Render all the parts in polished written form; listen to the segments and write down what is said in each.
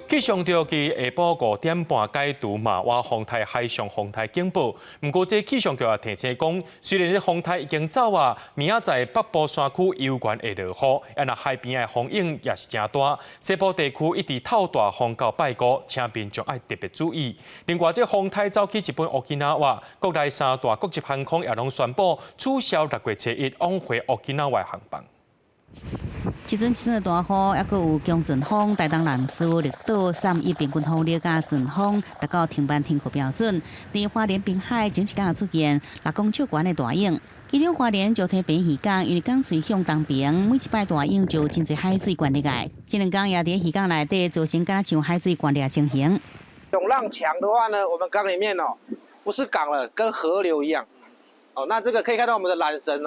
气象局于下晡5点半解除马瓦风台海上风台警报。不过，这气象局也提醒讲，虽然这风台已经走啊，明仔载北部山区有关会落雨，那海边的风影也是真大。西部地区一直透大风到拜五，请民众要特别注意。另外，这风台走去日本沖縄话，国内三大国际航空也拢宣布取消6月7日往回沖縄的航班。即阵大雨，还佫有强阵风，台东南苏绿岛31平均风力加阵风，达到停班停课标准。伫花莲滨海前一天出现6公尺悬的大影，其中花莲石梯坪渔港因为港水向东平，每一摆大影就真侪海水灌入来。这2天也伫渔港内底造成敢若像海水灌入的情形。涌浪强的话呢，我们港里面不是港了，跟河流一样。那这个可以看到我们的缆绳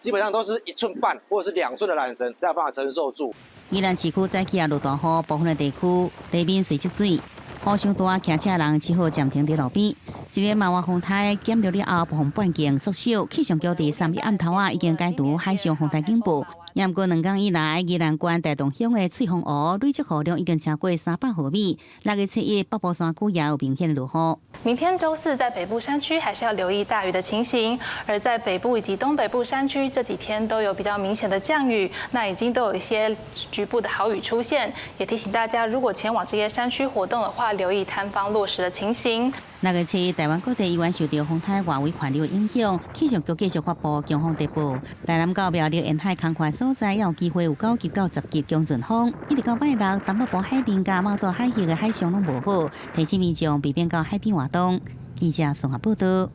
基本上都是1寸半或者是2寸的缆绳，才有办法承受住。宜兰市区早起也落大雨，部分的地区地面水积水，雨伤大，骑车人只好暂停伫路边。虽然马湾风台减弱了后，部分半径缩小，气象局伫3日暗头已经解除海上风台警报。也不过2天以来，宜兰县大同乡的翠峰湖累积雨量已经超过300毫米。6月7日，北部山区也有明显的落雨。明天周4在北部山区还是要留意大雨的情形，而在北部以及东北部山区这几天都有比较明显的降雨，那已经都有一些局部的豪雨出现，也提醒大家，如果前往这些山区活动的话，留意塌方落石的情形。6月7日，台湾各地依然受到风台外围环流的影响，气象局继续发布强风特报。台南到苗栗沿海空旷所在，也有机会有9级到10级强阵风。一直到拜六，东北部海边甲马祖海域的海象拢无好，提醒民众避免到海边活动。记者宋华报道。